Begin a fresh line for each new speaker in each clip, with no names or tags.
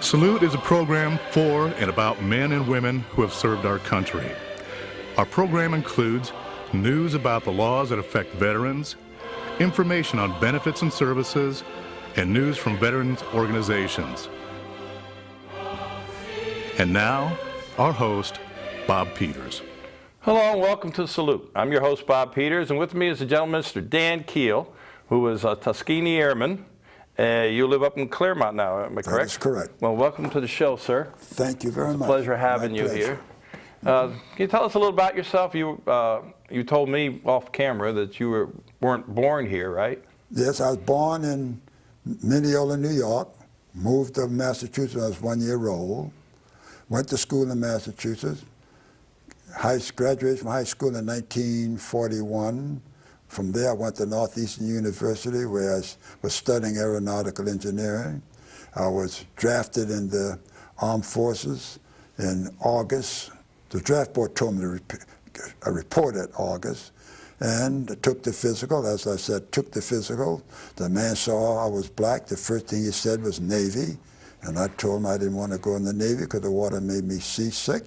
Salute is a program for and about men and women who have served our country. Our program includes news about the laws that affect veterans, information on benefits and services, and news from veterans organizations. And now, our host, Bob Peters.
Hello and welcome to Salute. I'm your host, Bob Peters, and with me is the gentleman, Mr. Dan Keele, who is a Tuskegee Airman. You live up in Claremont now, am I correct?
That is correct.
Well, welcome to the show, sir.
Thank you very much.
It's a pleasure having you here. Can you tell us a little about yourself? You told me off camera that you weren't born here, right?
Yes, I was born in Mineola, New York, moved to Massachusetts when I was 1 year old, went to school in Massachusetts, graduated from high school in 1941. From there, I went to Northeastern University, where I was studying aeronautical engineering. I was drafted in the Armed Forces in August. The draft board told me to report at August, and I took the physical. As I said, took the physical. The man saw I was black. The first thing he said was Navy, and I told him I didn't want to go in the Navy because the water made me seasick.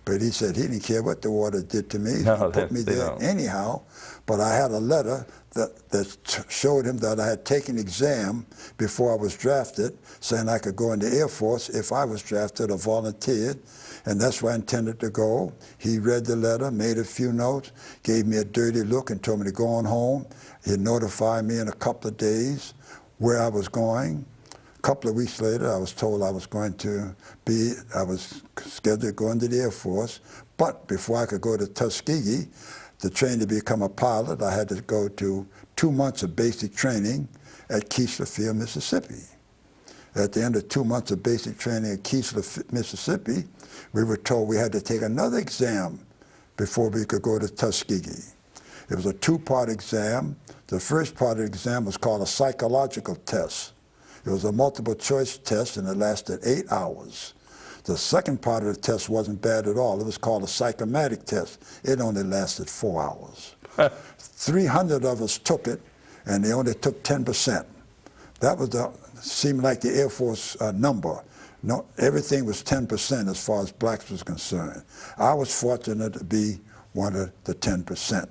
But he said he didn't care what the water did to me.
No,
he put me there anyhow. But I had a letter that showed him that I had taken an exam before I was drafted, saying I could go in the Air Force if I was drafted or volunteered. And that's where I intended to go. He read the letter, made a few notes, gave me a dirty look and told me to go on home. He'd notify me in a couple of days where I was going. A couple of weeks later, I was told I was scheduled to go into the Air Force, but before I could go to Tuskegee to train to become a pilot, I had to go to 2 months of basic training at Keesler Field, Mississippi. At the end of 2 months of basic training at Keesler, Mississippi, we were told we had to take another exam before we could go to Tuskegee. It was a two-part exam. The first part of the exam was called a psychological test. It was a multiple choice test, and it lasted 8 hours. The second part of the test wasn't bad at all. It was called a psychometric test. It only lasted 4 hours. 300 of us took it, and they only took 10%. That was seemed like the Air Force number. No, everything was 10% as far as blacks was concerned. I was fortunate to be one of the 10%.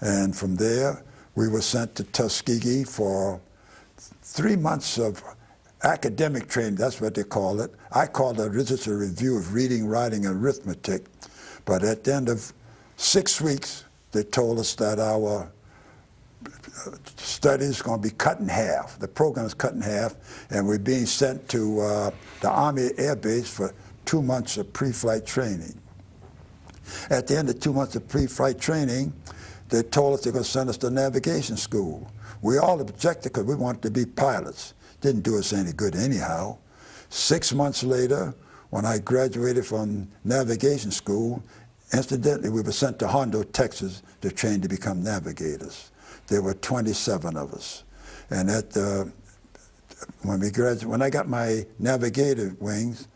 And from there, we were sent to Tuskegee for 3 months of academic training. That's what they call it. I call it just a review of reading, writing, and arithmetic. But at the end of 6 weeks, they told us that our studies are going to be cut in half. The program is cut in half, and we're being sent to the Army Air Base for 2 months of pre-flight training. At the end of 2 months of pre-flight training, they told us they're going to send us to navigation school. We all objected because we wanted to be pilots. Didn't do us any good anyhow. 6 months later, when I graduated from navigation school, incidentally, we were sent to Hondo, Texas to train to become navigators. There were 27 of us. And when I got my navigator wings,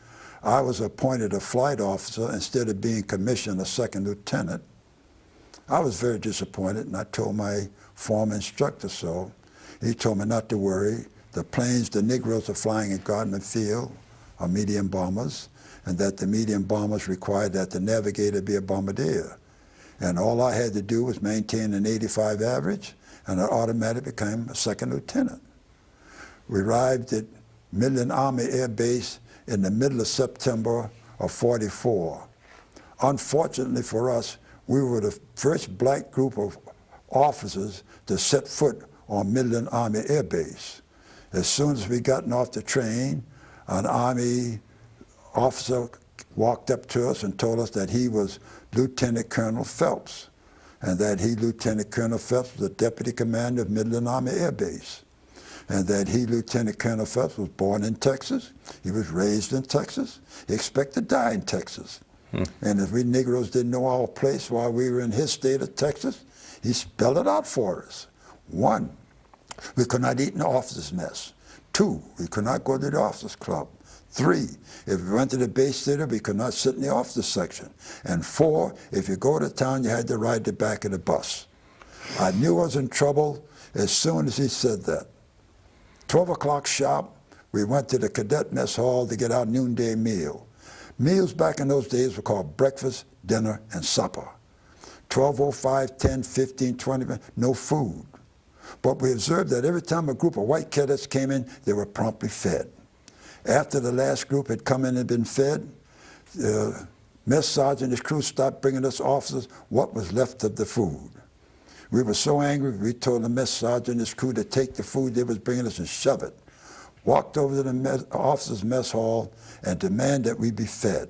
I was appointed a flight officer instead of being commissioned a second lieutenant. I was very disappointed, and I told my former instructor so. He told me not to worry. The planes the Negroes are flying in Gardner Field are medium bombers, and that the medium bombers required that the navigator be a bombardier. And all I had to do was maintain an 85 average, and I automatically became a second lieutenant. We arrived at Midland Army Air Base in the middle of September of '44. Unfortunately for us, we were the first black group of officers to set foot on Midland Army Air Base. As soon as we gotten off the train, an Army officer walked up to us and told us that he was Lieutenant Colonel Phelps, and that Lieutenant Colonel Phelps, was the deputy commander of Midland Army Air Base, and that Lieutenant Colonel Phelps, was born in Texas, he was raised in Texas, he expected to die in Texas. And if we Negroes didn't know our place while we were in his state of Texas, he spelled it out for us. 1, we could not eat in the officers' mess. 2, we could not go to the officers' club. 3, if we went to the base theater, we could not sit in the officers' section. And 4, if you go to town, you had to ride the back of the bus. I knew I was in trouble as soon as he said that. 12 o'clock sharp, we went to the cadet mess hall to get our noonday meal. Meals back in those days were called breakfast, dinner, and supper. 12:05, 10, 15, 20 minutes, no food. But we observed that every time a group of white cadets came in, they were promptly fed. After the last group had come in and been fed, the mess sergeant and his crew stopped bringing us officers what was left of the food. We were so angry, we told the mess sergeant and his crew to take the food they was bringing us and shove it. Walked over to the officers' mess hall and demanded that we be fed.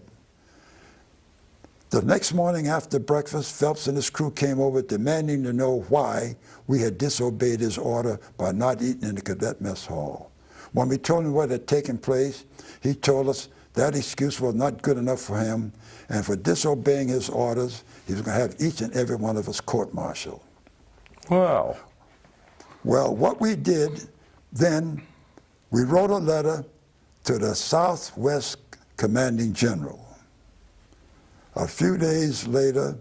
The next morning after breakfast, Phelps and his crew came over demanding to know why we had disobeyed his order by not eating in the cadet mess hall. When we told him what had taken place, he told us that excuse was not good enough for him, and for disobeying his orders, he was going to have each and every one of us court-martialed.
Wow.
Well, what we did then, we wrote a letter to the Southwest Commanding General. A few days later,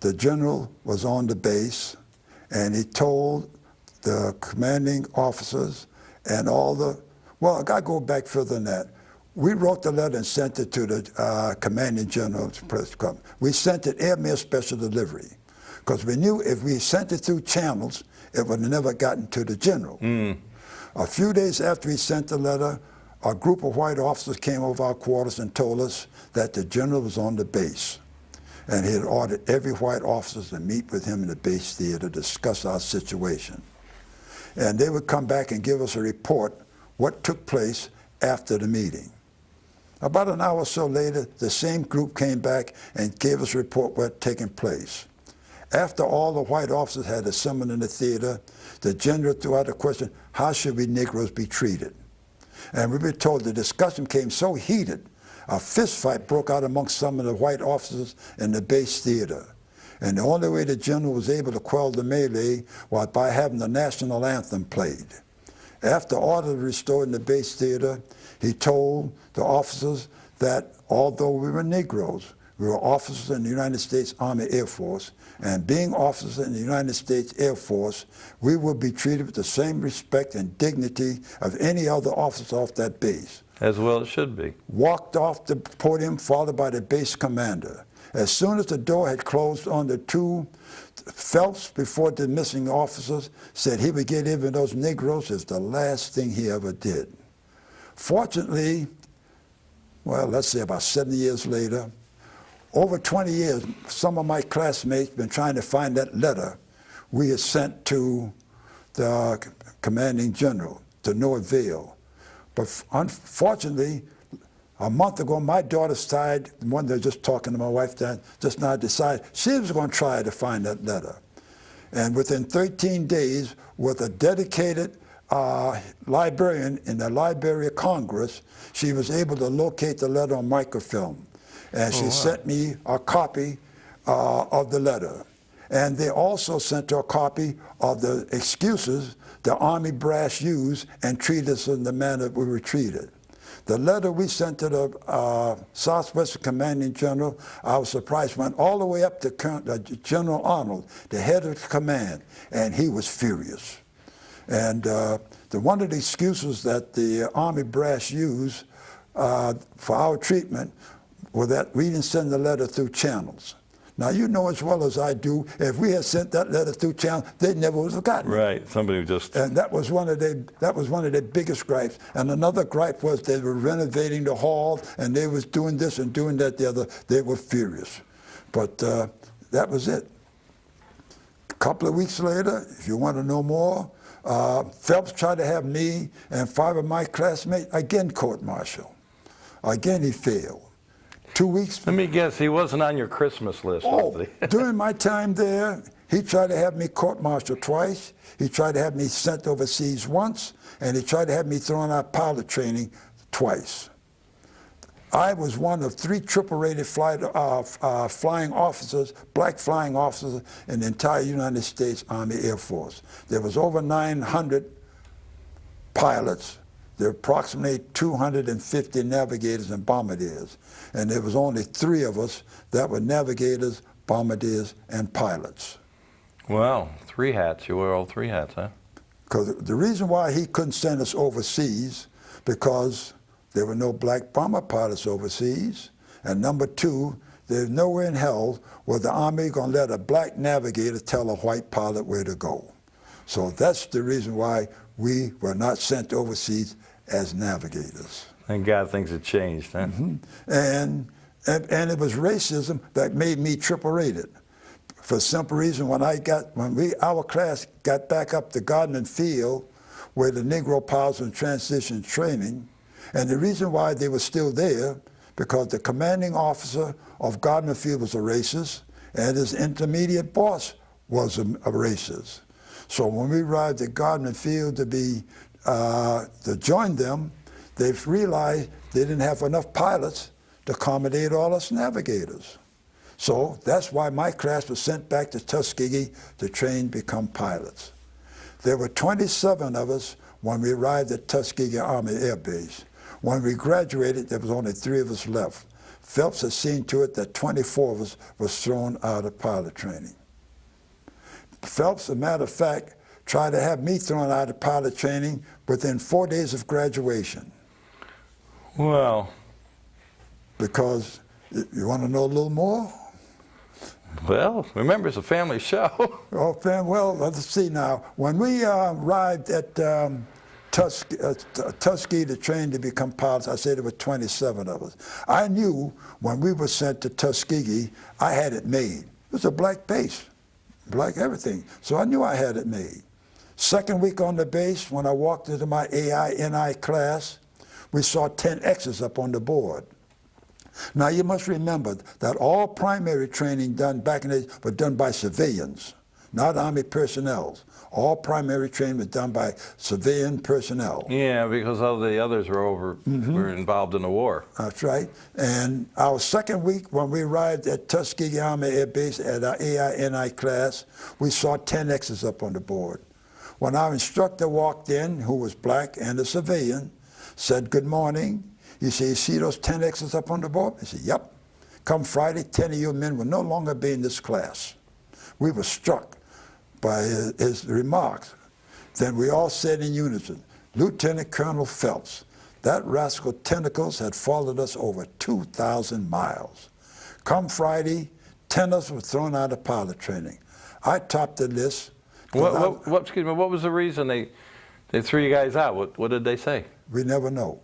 the general was on the base, and he told the commanding officers and all the, well, I got to go back further than that. We wrote the letter and sent it to the commanding general. We sent it airmail special delivery, because we knew if we sent it through channels, it would have never gotten to the general. A few days after we sent the letter, a group of white officers came over our quarters and told us that the general was on the base. And he had ordered every white officer to meet with him in the base theater to discuss our situation. And they would come back and give us a report what took place after the meeting. About an hour or so later, the same group came back and gave us a report what had taken place. After all the white officers had assembled in the theater, the general threw out the question, how should we Negroes be treated? And we were told the discussion became so heated, a fist fight broke out amongst some of the white officers in the base theater. And the only way the general was able to quell the melee was by having the national anthem played. After order was restored in the base theater, he told the officers that although we were Negroes, we were officers in the United States Army Air Force, and being officers in the United States Air Force, we would be treated with the same respect and dignity of any other officer off that base.
As well it should be.
Walked off the podium, followed by the base commander. As soon as the door had closed on the two, Phelps, before dismissing the officers, said he would get even those Negroes as the last thing he ever did. Fortunately, well, let's say about 70 years later, over 20 years, some of my classmates been trying to find that letter we had sent to the commanding general, to no avail. But unfortunately, a month ago, my daughter decided, one day just talking to my wife, just now decided she was going to try to find that letter. And within 13 days, with a dedicated librarian in the Library of Congress, she was able to locate the letter on microfilm. And she sent me a copy of the letter. And they also sent her a copy of the excuses the Army brass used and treated us in the manner we were treated. The letter we sent to the Southwest Commanding General, I was surprised, went all the way up to General Arnold, the head of the command, and he was furious. And one of the excuses that the Army brass used for our treatment was that we didn't send the letter through channels. Now, you know as well as I do, if we had sent that letter through channel, they never would have gotten it.
Right, somebody just...
And that was one of their biggest gripes. And another gripe was they were renovating the hall, and they was doing this and doing that the other. They were furious. But that was it. A couple of weeks later, if you want to know more, Phelps tried to have me and 5 of my classmates again court-martial. Again, he failed. 2 weeks.
Let me guess, he wasn't on your Christmas list, was he?
During my time there, he tried to have me court-martialed twice. He tried to have me sent overseas once, and he tried to have me thrown out pilot training twice. I was one of 3 triple-rated flying officers, black flying officers in the entire United States Army Air Force. There was over 900 pilots. There were approximately 250 navigators and bombardiers. And there was only 3 of us that were navigators, bombardiers, and pilots.
Wow, 3 hats. You wear all 3 hats, huh?
Because the reason why he couldn't send us overseas, because there were no black bomber pilots overseas. And number two, there's nowhere in hell where the Army going to let a black navigator tell a white pilot where to go. So that's the reason why we were not sent overseas as navigators.
Thank God things have changed, huh?
Mm-hmm. And it was racism that made me triple rated. For a simple reason, when our class got back up to Godman Field, where the Negro pilots were in transition training, and the reason why they were still there, because the commanding officer of Godman Field was a racist, and his intermediate boss was a racist. So when we arrived at Godman Field to join them, they realized they didn't have enough pilots to accommodate all us navigators. So that's why my class was sent back to Tuskegee to train to become pilots. There were 27 of us when we arrived at Tuskegee Army Air Base. When we graduated, there was only 3 of us left. Phelps had seen to it that 24 of us was thrown out of pilot training. Phelps, as a matter of fact, tried to have me thrown out of pilot training within 4 days of graduation.
Well.
Because, you want to know a little more?
Well, remember, it's a family show.
Oh, well, let's see now. When we arrived at Tuskegee to train to become pilots, I said there were 27 of us. I knew when we were sent to Tuskegee, I had it made. It was a black base, black everything. So I knew I had it made. Second week on the base, when I walked into my AI-NI class, we saw 10 X's up on the board. Now you must remember that all primary training done back in the days was done by civilians, not Army personnel. All primary training was done by civilian personnel.
Yeah, because all the others were were involved in the war.
That's right. And our second week, when we arrived at Tuskegee Army Air Base at our AI-NI class, we saw 10 X's up on the board. When our instructor walked in, who was black and a civilian, said, "Good morning. You see those 10 X's up on the board?" I said, "Yep. Come Friday, 10 of you men will no longer be in this class." We were struck by his remarks. Then we all said in unison, "Lieutenant Colonel Phelps, that rascal tentacles had followed us over 2,000 miles. Come Friday, 10 of us were thrown out of pilot training." I topped the list.
Excuse me, what was the reason they threw you guys out? What did they say?
We never know.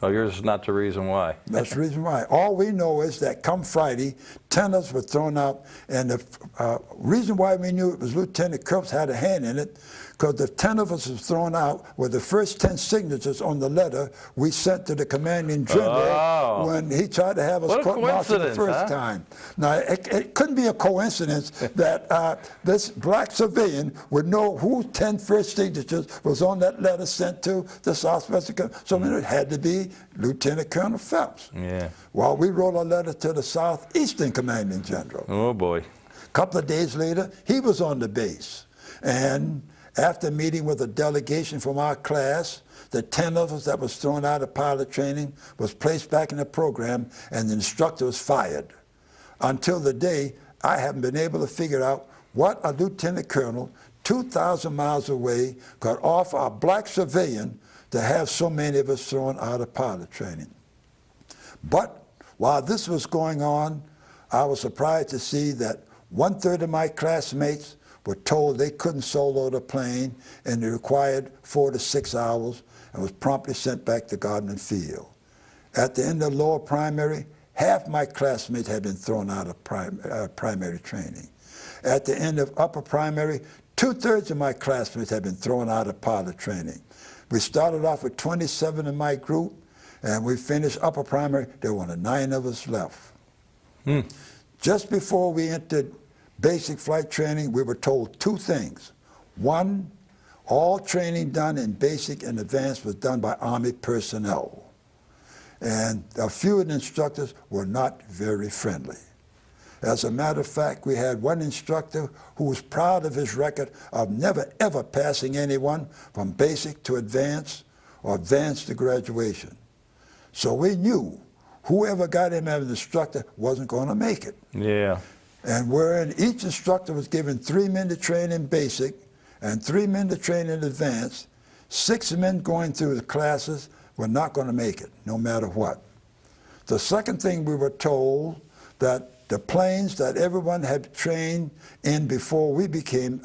Oh, yours is not the reason why.
That's the reason why. All we know is that come Friday, 10 of us were thrown out, and the reason why we knew it was Lieutenant Phelps had a hand in it, because the 10 of us was thrown out were the first 10 signatures on the letter we sent to the commanding general when he tried to have us court-martialed the first time. Now, it couldn't be a coincidence that this black civilian would know whose 10 first signatures was on that letter sent to the Southwestern Command. So it had to be Lieutenant Colonel Phelps.
Yeah.
Well, we wrote a letter to the Southeastern Commanding General.
Oh, boy.
A couple of days later, he was on the base. And after meeting with a delegation from our class, the 10 of us that was thrown out of pilot training was placed back in the program, and the instructor was fired. Until the day, I haven't been able to figure out what a lieutenant colonel 2,000 miles away could offer a black civilian to have so many of us thrown out of pilot training. But while this was going on, I was surprised to see that 1/3 of my classmates were told they couldn't solo the plane and they required 4 to 6 hours and was promptly sent back to Godman Field. At the end of lower primary, half my classmates had been thrown out of primary training. At the end of upper primary, 2/3 of my classmates had been thrown out of pilot training. We started off with 27 in my group, and we finished upper primary, there were only 9 of us left. Just before we entered basic flight training, we were told 2 things. One, all training done in basic and advanced was done by Army personnel. And a few of the instructors were not very friendly. As a matter of fact, we had one instructor who was proud of his record of never ever passing anyone from basic to advanced or advanced to graduation. So we knew whoever got him as an instructor wasn't going to make it.
Yeah.
And wherein each instructor was given 3 men to train in basic and 3 men to train in advanced, 6 men going through the classes were not going to make it, no matter what. The second thing we were told, that the planes that everyone had trained in before we became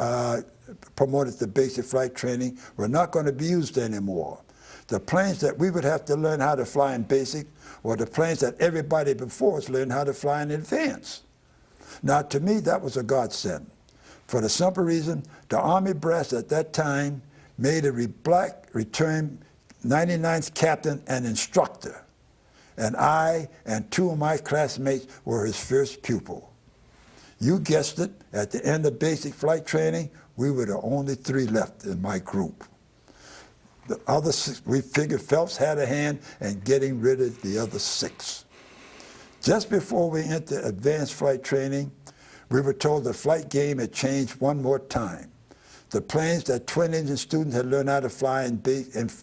promoted to basic flight training were not going to be used anymore. The planes that we would have to learn how to fly in basic were the planes that everybody before us learned how to fly in advance. Now, to me, that was a godsend. For the simple reason, the Army brass at that time made a black returned 99th captain and instructor. And I and 2 of my classmates were his first pupil. You guessed it, at the end of basic flight training, we were the only 3 left in my group. The other 6, we figured Phelps had a hand in getting rid of the other 6. Just before we entered advanced flight training, we were told the flight game had changed one more time. The planes that twin-engine students had learned how to fly in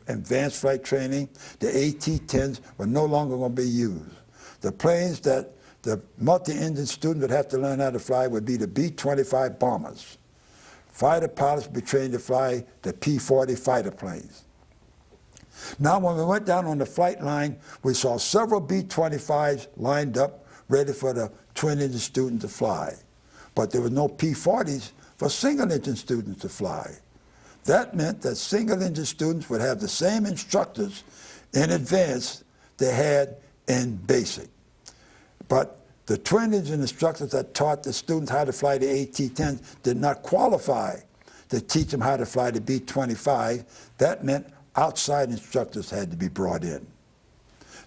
advanced flight training, the AT-10s, were no longer going to be used. The planes that the multi-engine students would have to learn how to fly would be the B-25 bombers. Fighter pilots would be trained to fly the P-40 fighter planes. Now, when we went down on the flight line, we saw several B-25s lined up, ready for the twin-engine student to fly. But there were no P-40s for single-engine students to fly. That meant that single-engine students would have the same instructors in advance they had in basic. But the twin-engine instructors that taught the students how to fly the AT-10 did not qualify to teach them how to fly the B-25. That meant outside instructors had to be brought in.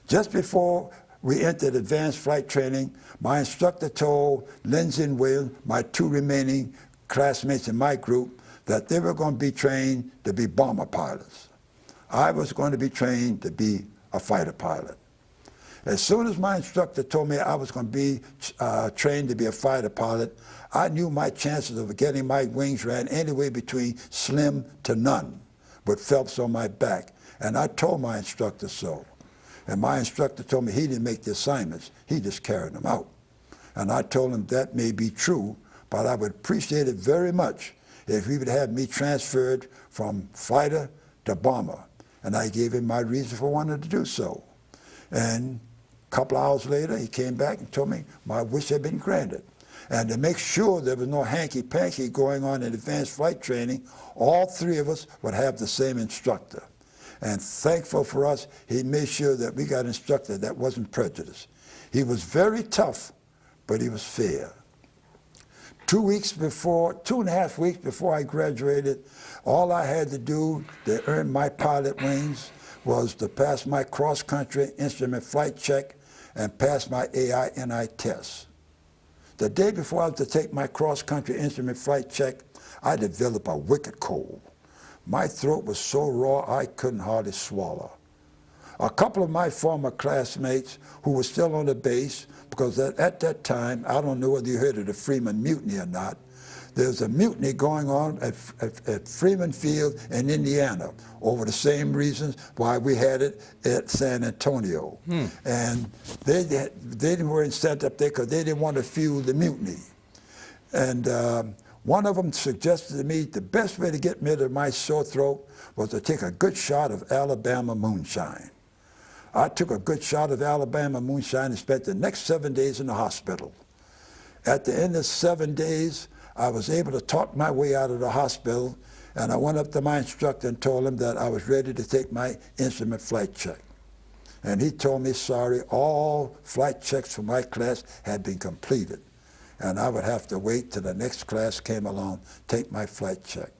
Just before we entered advanced flight training, my instructor told Lindsay and Will, my 2 remaining classmates in my group, that they were going to be trained to be bomber pilots. I was going to be trained to be a fighter pilot. As soon as my instructor told me I was going to be trained to be a fighter pilot, I knew my chances of getting my wings ran anywhere between slim to none, with Phelps on my back. And I told my instructor so. And my instructor told me he didn't make the assignments, he just carried them out. And I told him that may be true, but I would appreciate it very much if he would have me transferred from fighter to bomber. And I gave him my reason for wanting to do so. And a couple hours later, he came back and told me my wish had been granted. And to make sure there was no hanky-panky going on in advanced flight training, all 3 of us would have the same instructor. And thankful for us, he made sure that we got an instructor that wasn't prejudiced. He was very tough, but he was fair. 2.5 weeks before I graduated, all I had to do to earn my pilot wings was to pass my cross-country instrument flight check and pass my AINI test. The day before I was to take my cross-country instrument flight check, I developed a wicked cold. My throat was so raw I couldn't hardly swallow. A couple of my former classmates who were still on the base, because at that time, I don't know whether you heard of the Freeman Mutiny or not, there was a mutiny going on at Freeman Field in Indiana over the same reasons why we had it at San Antonio. And they weren't sent up there because they didn't want to fuel the mutiny. And one of them suggested to me the best way to get rid of my sore throat was to take a good shot of Alabama moonshine. I took a good shot of Alabama moonshine and spent the next 7 days in the hospital. At the end of 7 days, I was able to talk my way out of the hospital, and I went up to my instructor and told him that I was ready to take my instrument flight check. And he told me, sorry, all flight checks for my class had been completed, and I would have to wait till the next class came along, take my flight check.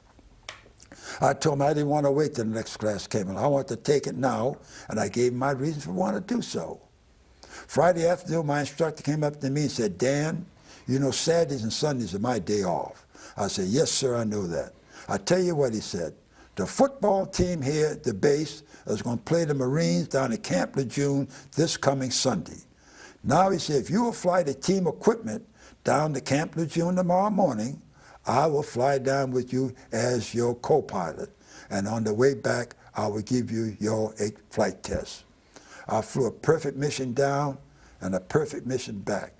I told him I didn't want to wait till the next class came along. I wanted to take it now, and I gave him my reasons for wanting to do so. Friday afternoon, my instructor came up to me and said, Dan, you know Saturdays and Sundays are my day off. I said, yes, sir, I know that. I tell you what, he said, the football team here at the base is going to play the Marines down at Camp Lejeune this coming Sunday. Now, he said, if you will fly the team equipment down to Camp Lejeune tomorrow morning, I will fly down with you as your co-pilot. And on the way back, I will give you your flight test. I flew a perfect mission down and a perfect mission back.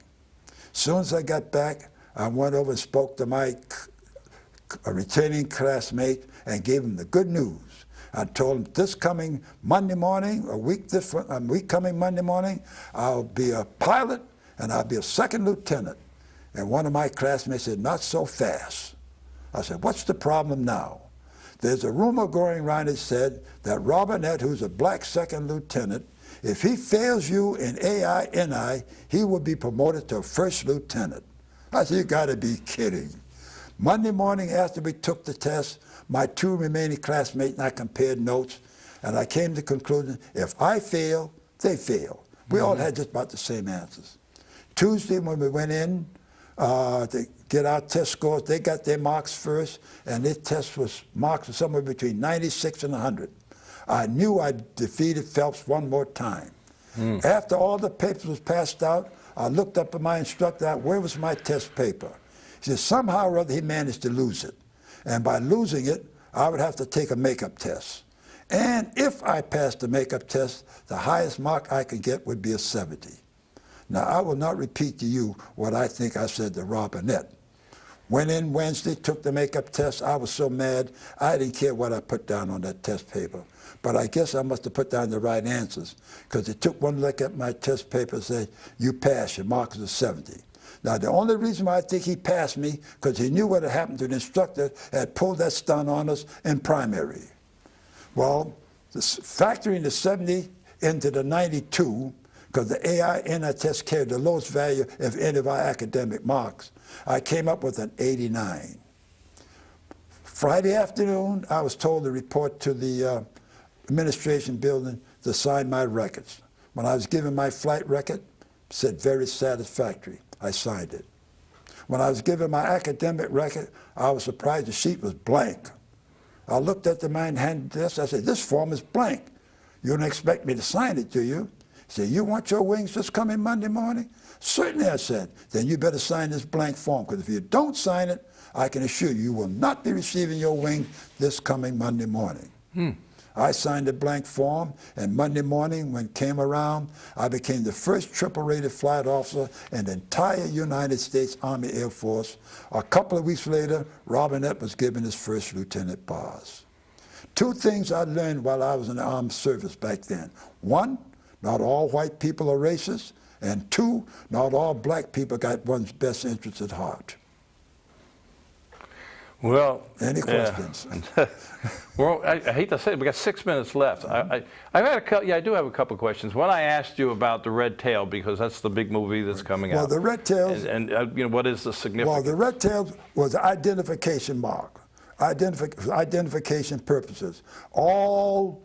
As soon as I got back, I went over and spoke to my returning classmate and gave him the good news I told him this coming Monday morning, a week coming Monday morning, I'll be a pilot and I'll be a second lieutenant. And one of my classmates said, not so fast. I said, what's the problem now? There's a rumor going around that said that Robinette, who's a black second lieutenant, if he fails you in AINI, he will be promoted to first lieutenant. I said, you gotta be kidding. Monday morning after we took the test, my two remaining classmates and I compared notes, and I came to the conclusion, if I fail, they fail. We all had just about the same answers. Tuesday when we went in to get our test scores, they got their marks first, and their test was marked somewhere between 96 and 100. I knew I defeated Phelps one more time. After all the papers was passed out, I looked up at my instructor, where was my test paper? He said somehow or other he managed to lose it. And by losing it, I would have to take a makeup test. And if I passed the makeup test, the highest mark I could get would be a 70. Now, I will not repeat to you what I think I said to Robinette. Went in Wednesday, took the makeup test. I was so mad, I didn't care what I put down on that test paper. But I guess I must have put down the right answers, because he took one look at my test paper and said, you passed, your mark is a 70. Now, the only reason why I think he passed me, because he knew what had happened to the instructor had pulled that stunt on us in primary. Well, factoring the 70 into the 92, because the AINI test carried the lowest value of any of our academic marks, I came up with an 89. Friday afternoon, I was told to report to the administration building to sign my records. When I was given my flight record, it said very satisfactory. I signed it. When I was given my academic record, I was surprised the sheet was blank. I looked at the man handed this. I said, this form is blank. You don't expect me to sign it, do you? He said, you want your wings this coming Monday morning? Certainly, I said. Then you better sign this blank form, because if you don't sign it, I can assure you, you will not be receiving your wings this coming Monday morning. I signed a blank form, and Monday morning, when it came around, I became the first triple-rated flight officer in the entire United States Army Air Force. A couple of weeks later, Robinette was given his first lieutenant bars. Two things I learned while I was in the armed service back then. One, not all white people are racist, and two, not all black people got one's best interests at heart.
Well,
any questions?
Well, I hate to say it, we got 6 minutes left. I do have a couple of questions. One, I asked you about the Red Tail, because that's the big movie that's coming out.
Well, the Red Tails,
and you know, what is the significance?
Well, the Red Tails was an identification mark, identification purposes. All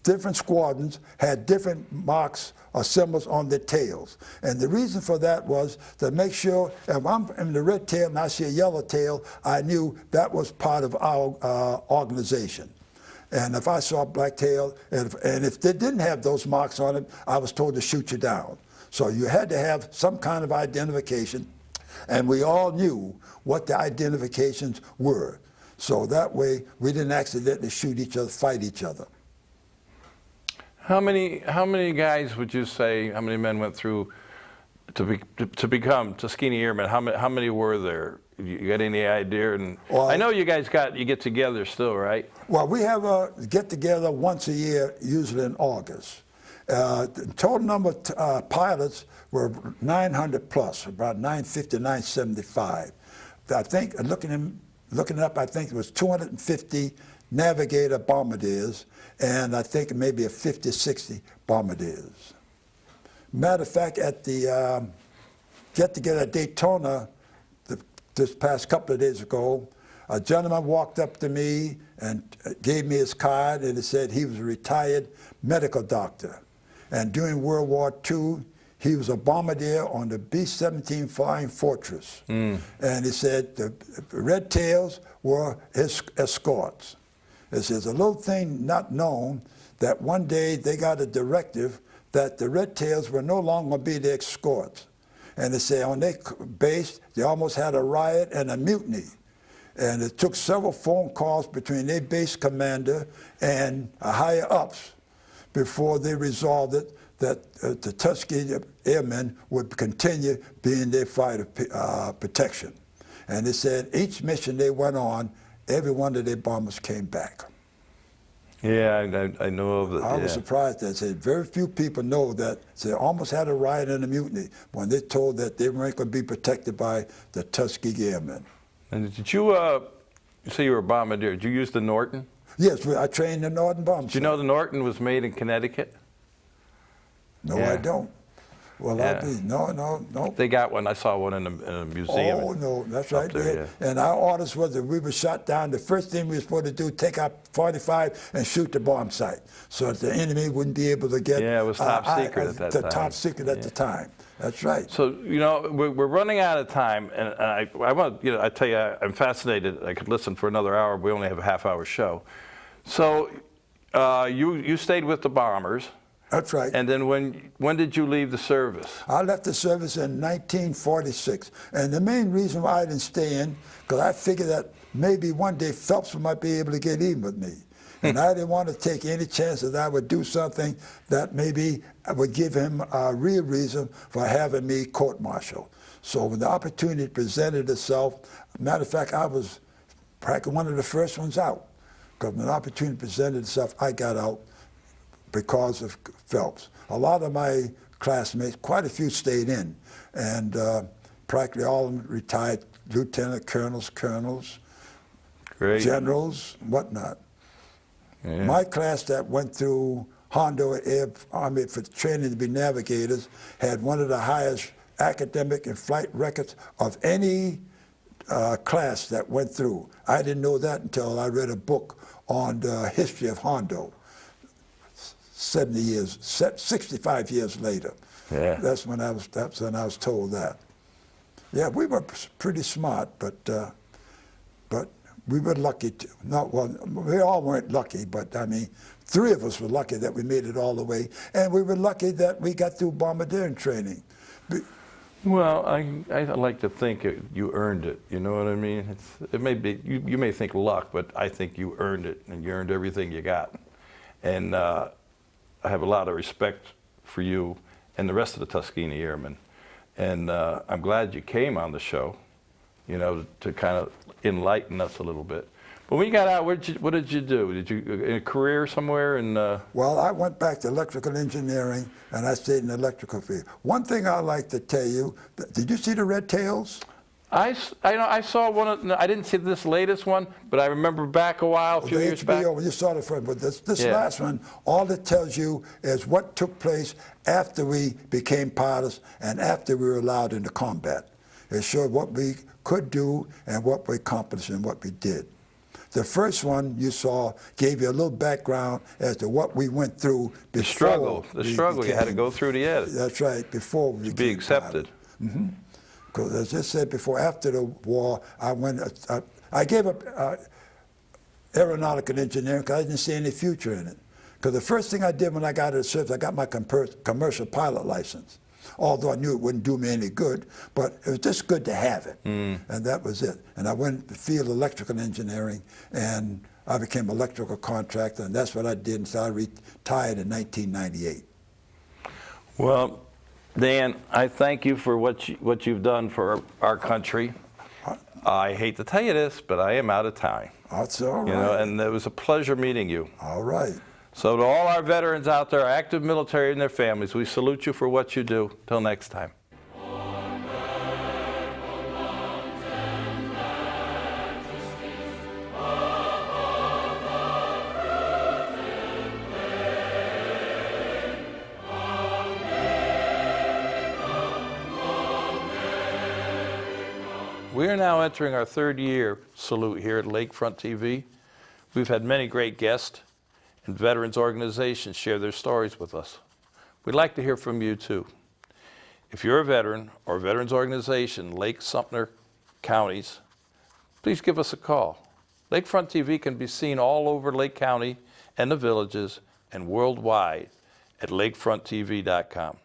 different squadrons had different marks or symbols on their tails. And the reason for that was to make sure if I'm in the red tail and I see a yellow tail, I knew that was part of our organization. And if I saw a black tail, and if they didn't have those marks on it, I was told to shoot you down. So you had to have some kind of identification, and we all knew what the identifications were. So that way, we didn't accidentally shoot each other, fight each other.
How many guys would you say, how many men went through to become Tuskegee Airmen? How many were there? You got any idea? And well, I know you guys get together still, right?
Well, we have a get together once a year, usually in August. The total number of pilots were 900 plus, about 950, 975. I think looking it up, I think it was 250 Navigator bombardiers, and I think maybe a 50, 60 bombardiers. Matter of fact, at the get-together at Daytona this past couple of days ago, a gentleman walked up to me and gave me his card, and it said he was a retired medical doctor. And during World War II, he was a bombardier on the B-17 Flying Fortress. And he said the Red Tails were his escorts. It says a little thing not known, that one day they got a directive that the Red Tails were no longer going to be their escorts. And they say on their base, they almost had a riot and a mutiny. And it took several phone calls between their base commander and higher ups before they resolved it, that the Tuskegee Airmen would continue being their fighter protection. And they said each mission they went on, every one of their bombers came back.
Yeah, I know of it.
I was surprised that said very few people know that they almost had a riot and a mutiny when they told that they weren't going to be protected by the Tuskegee Airmen.
And did you say you were a bombardier? Did you use the Norton?
Yes, I trained in Norton bomb.
Did you know the Norton was made in Connecticut?
No,
Yeah.
I don't. Well,
Yeah.
no.
They got one. I saw one in a museum.
Oh, no, that's right.
There, yeah.
And our orders was that we were shot down. The first thing we were supposed to do, take out 45 and shoot the bomb site so that the enemy wouldn't be able to get...
Yeah, it was top secret at that time.
Top secret at the time. That's right.
So, you know, we're running out of time, and I want, you know, I tell you, I'm fascinated. I could listen for another hour. We only have a half-hour show. So, you stayed with the bombers.
That's right.
And then when did you leave the service?
I left the service in 1946. And the main reason why I didn't stay in, because I figured that maybe one day Phelps might be able to get even with me. And I didn't want to take any chance that I would do something that maybe would give him a real reason for having me court-martialed. So when the opportunity presented itself, matter of fact, I was practically one of the first ones out. Because when the opportunity presented itself, I got out because of Phelps. A lot of my classmates, quite a few stayed in, and practically all of them retired lieutenant colonels,
Great.
generals, whatnot.
Yeah.
My class that went through Hondo Air Army for training to be navigators had one of the highest academic and flight records of any class that went through. I didn't know that until I read a book on the history of Hondo. 65 years later.
Yeah.
That's when I was told that. Yeah, we were pretty smart, but we were lucky to, we all weren't lucky, but I mean, 3 of us were lucky that we made it all the way, and we were lucky that we got through bombardiering training.
Well, I like to think you earned it. You know what I mean? It may be you may think luck, but I think you earned it, and you earned everything you got. And I have a lot of respect for you and the rest of the Tuskegee Airmen. And I'm glad you came on the show, you know, to kind of enlighten us a little bit. But when you got out, what did you do? Did you in a career somewhere?
Well, I went back to electrical engineering, and I stayed in the electrical field. One thing I like to tell you, did you see the Red Tails?
I saw one. I didn't see this latest one, but I remember back a while, a few years back.
You saw the first, but this
Yeah.
last one, all it tells you is what took place after we became pilots and after we were allowed into combat. It showed what we could do and what we accomplished and what we did. The first one you saw gave you a little background as to what we went through before.
The struggle you had to go through to get it.
That's right, before we
To be accepted.
Because as I said before, after the war, I gave up aeronautical engineering because I didn't see any future in it. Because the first thing I did when I got out of the service, I got my commercial pilot license. Although I knew it wouldn't do me any good, but it was just good to have it. And that was it. And I went to the field of electrical engineering, and I became an electrical contractor, and that's what I did until I retired in 1998.
Well, Dan, I thank you for what you've done for our country. I hate to tell you this, but I am out of time.
That's all right.
You know, and it was a pleasure meeting you.
All right.
So to all our veterans out there, active military and their families, we salute you for what you do. Till next time. We are now entering our 3rd year salute here at Lakefront TV. We've had many great guests and veterans organizations share their stories with us. We'd like to hear from you too. If you're a veteran or a veterans organization, Lake Sumter counties, please give us a call. Lakefront TV can be seen all over Lake County and the villages and worldwide at lakefronttv.com.